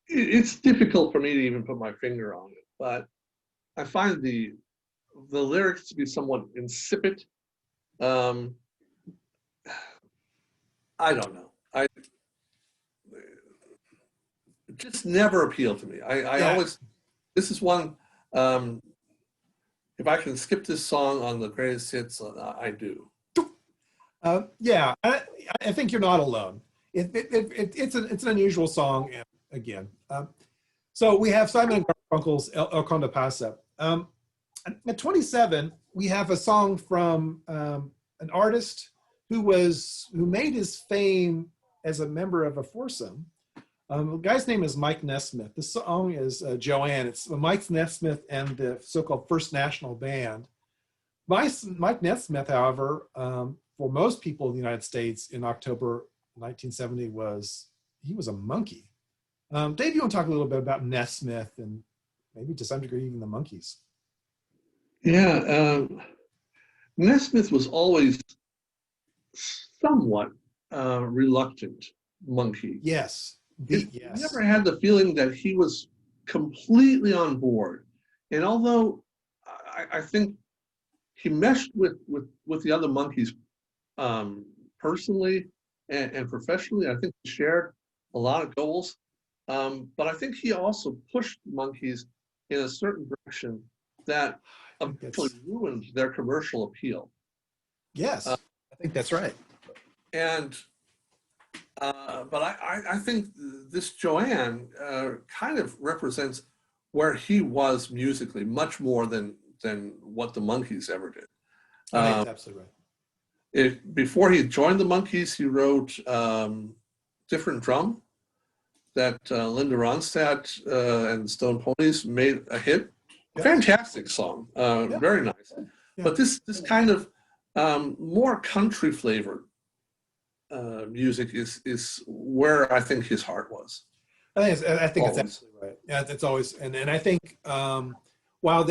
it's difficult for me to even put my finger on it, but I find the lyrics to be somewhat insipid. I don't know. It just never appealed to me. I always, this is one, if I can skip this song on the greatest hits, I do. Yeah, I think you're not alone. It's an unusual song, again. So we have Simon and Garfunkel's El Condor Pasa. At 27, we have a song from an artist who made his fame as a member of a foursome. The guy's name is Mike Nesmith. The song is Joanne. It's Mike Nesmith and the so-called First National Band. Mike Nesmith, however, for most people in the United States in October 1970 was a monkey. Dave, you want to talk a little bit about Nesmith and maybe to some degree even the Monkees? Yeah, Nesmith was always somewhat reluctant monkey. Yes. You never had the feeling that he was completely on board. And although I think he meshed with the other Monkees personally and professionally, I think he shared a lot of goals. But I think he also pushed Monkees in a certain direction that eventually ruined their commercial appeal. Yes, I think that's right. And but I think this Joanne kind of represents where he was musically much more than what the Monkees ever did. I think that's absolutely right. Before he joined the Monkees, he wrote Different Drum that Linda Ronstadt and Stone Ponies made a hit. Yeah. Fantastic song, very nice. Yeah. But this kind of more country flavored music is where I think his heart was. I think it's absolutely right. Yeah, it's always, and I think while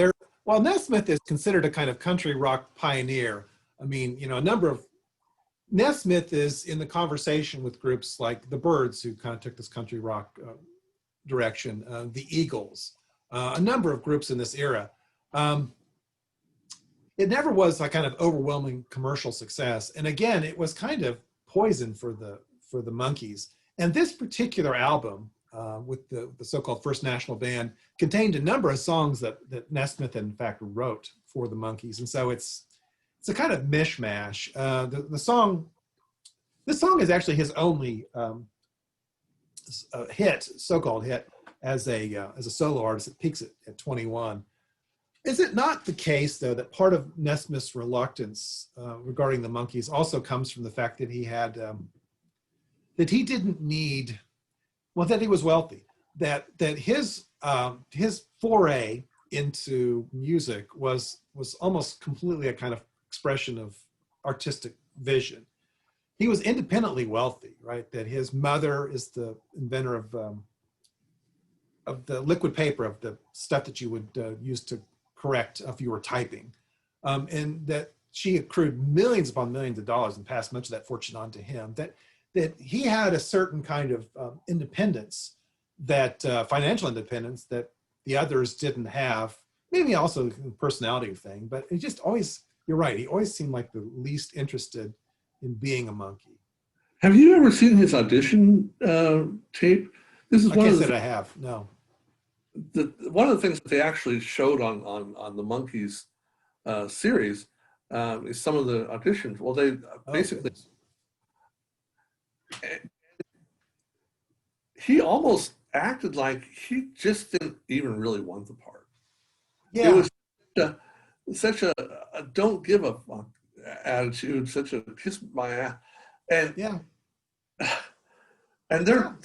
Nesmith is considered a kind of country rock pioneer, I mean, Nesmith is in the conversation with groups like the Byrds, who kind of took this country rock direction, the Eagles, a number of groups in this era. it never was a kind of overwhelming commercial success. And again, it was kind of poison for the Monkees. And this particular album, with the so-called First National Band, contained a number of songs that Nesmith in fact wrote for the Monkees. And so it's a kind of mishmash. This song is actually his only hit, so-called hit, as a solo artist. It peaks at 21. Is it not the case, though, that part of Nesmith's reluctance regarding the Monkees also comes from the fact that he had that he didn't need, well, that he was wealthy, that his foray into music was almost completely a kind of expression of artistic vision. He was independently wealthy, right? That his mother is the inventor of the liquid paper, of the stuff that you would use to correct if you were typing, and that she accrued millions upon millions of dollars and passed much of that fortune on to him. That he had a certain kind of independence, that financial independence that the others didn't have. Maybe also a personality thing, but it just always, you're right, he always seemed like the least interested in being a Monkee. Have you ever seen his audition tape? This is I can't say that I have, no. One of the things that they actually showed on the Monkees series is some of the auditions. Well, they basically, he almost acted like he just didn't even really want the part. Yeah. It was such a don't give a fuck attitude, such a kiss my ass. And yeah, and they're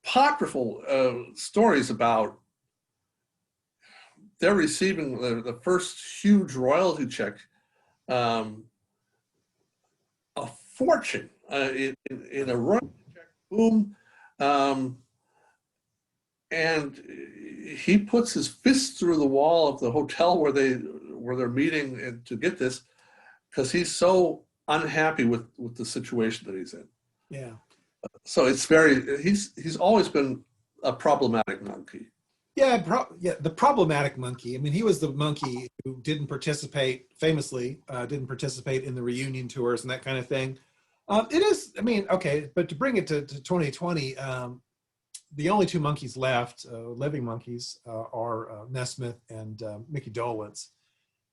apocryphal stories about they're receiving the first huge royalty check, a fortune in a royalty check, boom, and he puts his fist through the wall of the hotel where they're meeting and to get this, because he's so unhappy with the situation that he's in. Yeah. So it's he's always been a problematic Monkee. Yeah, the problematic Monkee. I mean, he was the Monkee who didn't participate, famously, didn't participate in the reunion tours and that kind of thing. It is, I mean, okay, but to bring it to 2020, the only two Monkees left, living Monkees, are Nesmith and Mickey Dolwitz.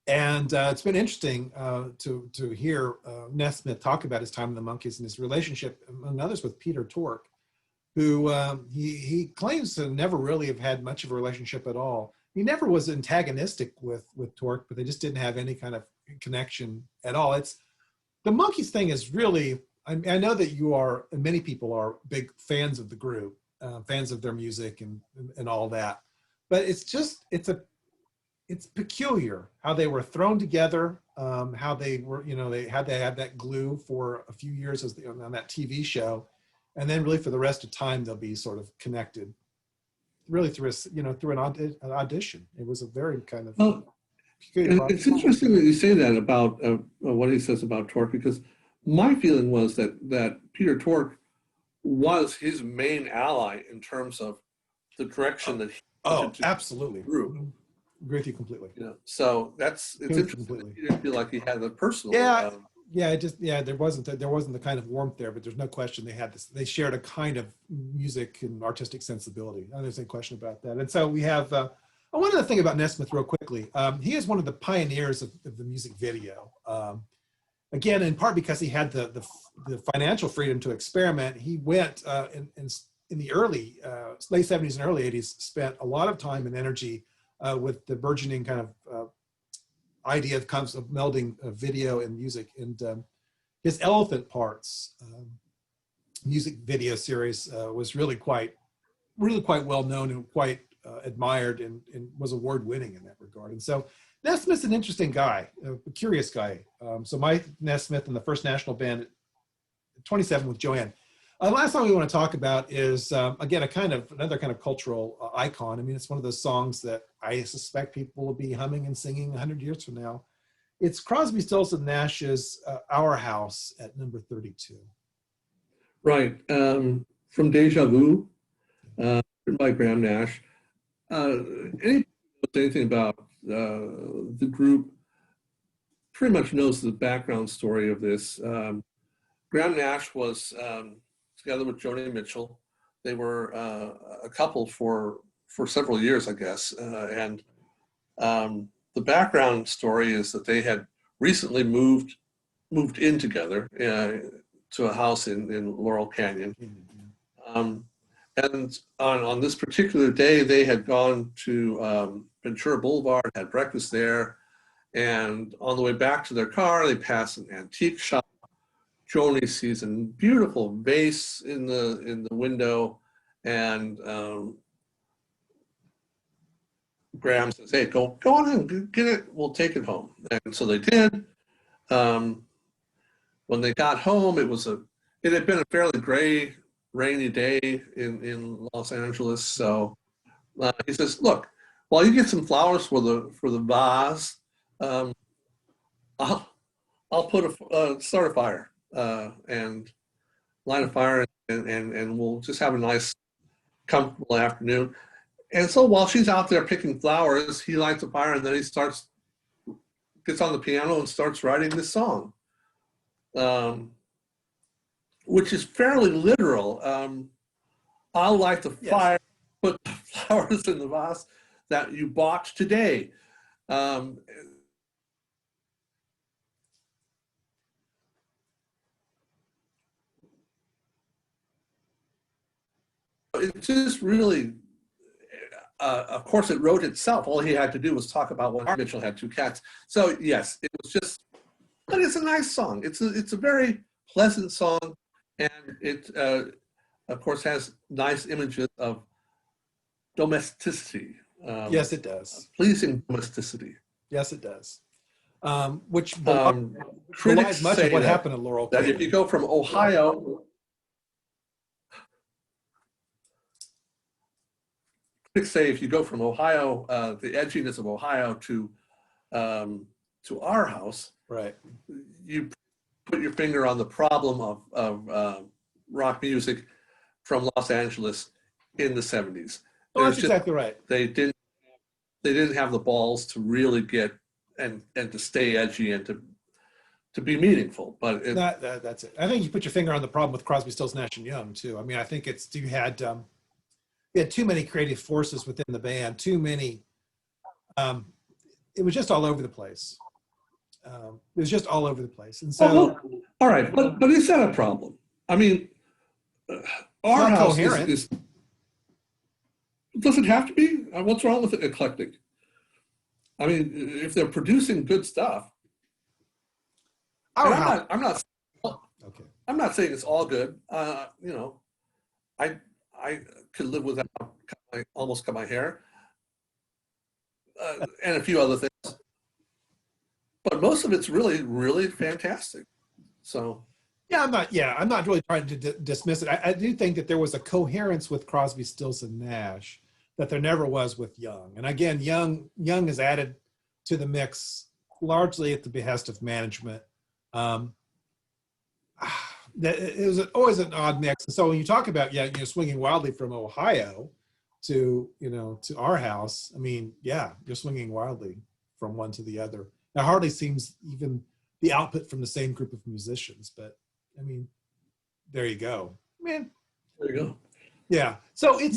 And it's been interesting to hear Nesmith talk about his time in the Monkees and his relationship, among others, with Peter Tork, who he claims to never really have had much of a relationship at all. He never was antagonistic with Tork, but they just didn't have any kind of connection at all. It's the Monkees thing is really, I know that you are, and many people are big fans of the group, fans of their music and all that, but it's peculiar how they were thrown together, how they were, they had that glue for a few years on that TV show, and then really for the rest of time they'll be sort of connected, really through an audition. It was a very kind of peculiar process. It's interesting that you say that about what he says about Tork, because my feeling was that Peter Tork was his main ally in terms of the direction that he wanted to absolutely group. Agree with you completely. So it's interesting. Completely. He didn't feel like he had the personal. There wasn't the kind of warmth there, but there's no question they had this. They shared a kind of music and artistic sensibility. There's no question about that. And so we have. I wanted to think about Nesmith real quickly. He is one of the pioneers of the music video. Again, in part because he had the financial freedom to experiment. He went in the early late 70s and early 80s, spent a lot of time and energy with the burgeoning kind of idea of melding video and music. And his Elephant Parts music video series was really quite well known and quite admired and was award winning in that regard. And so Nesmith's an interesting guy, a curious guy. So Mike Nesmith and the First National Band at 27 with Joanne. Last song we want to talk about is, again, another kind of cultural icon. I mean, it's one of those songs that I suspect people will be humming and singing 100 years from now. It's Crosby, Stills, and Nash's Our House at number 32. Right. From Deja Vu, written by Graham Nash. Anything about the group pretty much knows the background story of this. Graham Nash was together with Joni Mitchell. They were a couple for several years, I guess. And the background story is that they had recently moved in together to a house in Laurel Canyon. And on this particular day, they had gone to Ventura Boulevard, had breakfast there, and on the way back to their car, they passed an antique shop. Joni sees a beautiful vase in the window, and Graham says, "Hey, go on in, get it. We'll take it home." And so they did. When they got home, it had been a fairly gray, rainy day in Los Angeles. So he says, "Look, while you get some flowers for the vase, I'll start a fire and light a fire, and we'll just have a nice, comfortable afternoon." And so while she's out there picking flowers, he lights a fire, and then he gets on the piano and starts writing this song, which is fairly literal. I'll light the fire, put the flowers in the vase that you bought today. It just really, of course, it wrote itself. All he had to do was talk about when Mitchell had 2 cats. So yes, it was just, but it's a nice song. It's a very pleasant song, and it, of course, has nice images of domesticity. Yes, it does. Pleasing domesticity. Yes, it does. Which critics belies much say of what happened in Laurel Canyon. That if you go from Ohio, critics say if you go from Ohio, the edginess of Ohio to our house, right, you put your finger on the problem of rock music from Los Angeles in the 70s. Oh, that's exactly right. They didn't have the balls to really get and to stay edgy and to be meaningful. But that's it. I think you put your finger on the problem with Crosby, Stills, Nash and Young too. I mean, I think you had too many creative forces within the band. Too many. It was just all over the place. It was just all over the place, and so. All right, but is that a problem? I mean, our house is. Does it have to be? What's wrong with it? Eclectic. I mean, if they're producing good stuff, I'm not. Okay. I'm not saying it's all good. You know, I could live without almost cut my hair, and a few other things. But most of it's really, really fantastic. So. Yeah, I'm not really trying to dismiss it. I do think that there was a coherence with Crosby, Stills, and Nash that there never was with Young. And again, Young is added to the mix largely at the behest of management. It was always an odd mix. And so when you talk about swinging wildly from Ohio to our house, I mean, yeah, you're swinging wildly from one to the other. It hardly seems even the output from the same group of musicians, but I mean, there you go, man. There you go. Yeah. So it's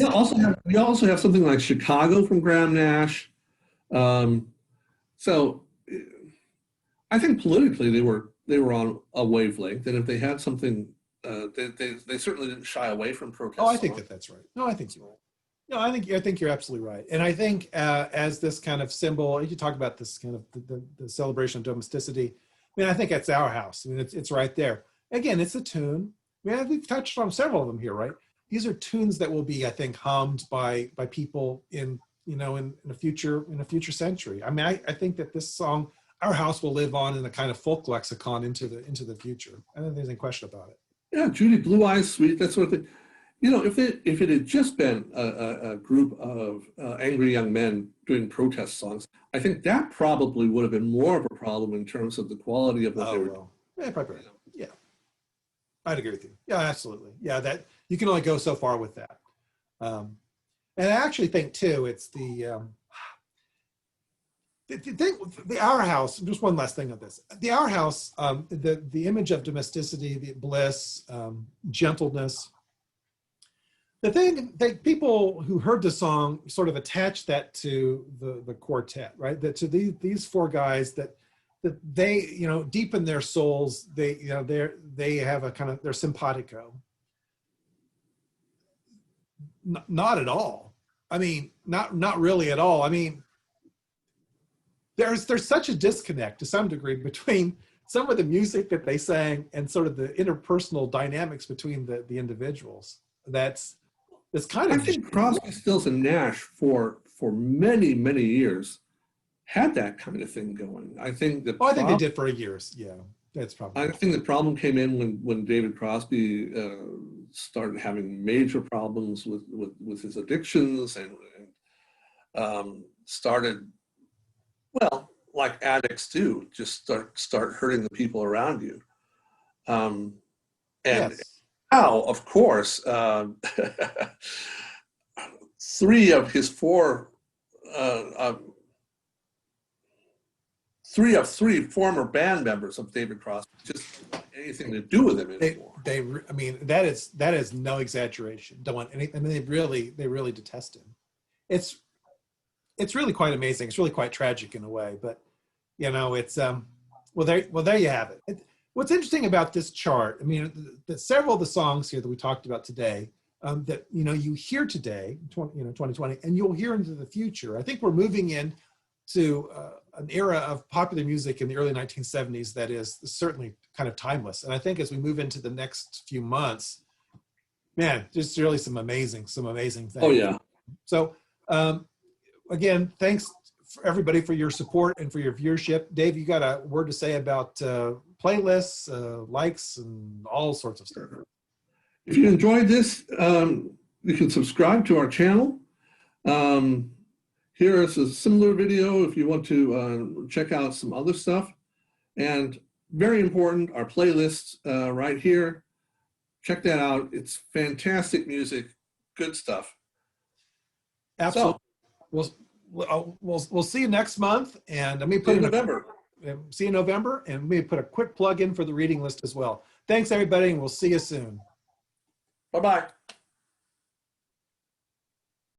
we also have something like Chicago from Graham Nash. So I think politically they were on a wavelength, and if they had something, they certainly didn't shy away from protest. Oh, I think that's right. No, I think you're right. No, I think you're absolutely right. And I think as this kind of symbol, you talk about this kind of the celebration of domesticity. I mean, I think that's our house. I mean, it's right there. Again, it's a tune. I mean, we've touched on several of them here, right? These are tunes that will be, I think, hummed by people in a future century. I mean, I think that this song, Our House, will live on in a kind of folk lexicon into the future. I don't think there's any question about it. Yeah, Judy, Blue Eyes Sweet, that sort of thing. If it had just been a group of angry young men doing protest songs, I think that probably would have been more of a problem in terms of the quality of what they were doing. Yeah, probably right. Yeah, I'd agree with you. Yeah, absolutely. Yeah, that you can only go so far with that. And I actually think too, it's the thing, the Our House, just one last thing on this. The Our House, the image of domesticity, the bliss, gentleness. The thing that people who heard the song sort of attached that to the quartet, right? That to these four guys that they, you know, deep in their souls, they, you know, they have a kind of, they're simpatico. Not at all. I mean, not really at all. I mean, there's such a disconnect to some degree between some of the music that they sang and sort of the interpersonal dynamics between the individuals. That's kind of. I think Crosby, Stills, and Nash for many, many years had that kind of thing going. I think that. Oh, I think they did for years. Yeah, that's probably. I think the problem came in when David Crosby started having major problems with his addictions and started, well, like addicts do, just start hurting the people around you. And Yes. now, of course, three of three former band members of David Crosby just don't want anything to do with him anymore. I mean, that is no exaggeration. Don't want any. I mean, they really detest him. It's really quite amazing. It's really quite tragic in a way, but you know, it's well, there you have it. What's interesting about this chart, I mean, several of the songs here that we talked about today, that, you know, you hear today, 2020, and you'll hear into the future. I think we're moving in to an era of popular music in the early 1970s that is certainly kind of timeless. And I think as we move into the next few months, man, there's really some amazing things. Oh yeah. So again, thanks for everybody for your support and for your viewership. Dave, you got a word to say about playlists, likes, and all sorts of stuff. If you enjoyed this, you can subscribe to our channel. Here is a similar video if you want to check out some other stuff. And very important, our playlist right here. Check that out. It's fantastic music, good stuff. Absolutely. So, we'll see you next month, and let me put in November. See you in November, and we put a quick plug in for the reading list as well. Thanks everybody, and we'll see you soon. Bye-bye.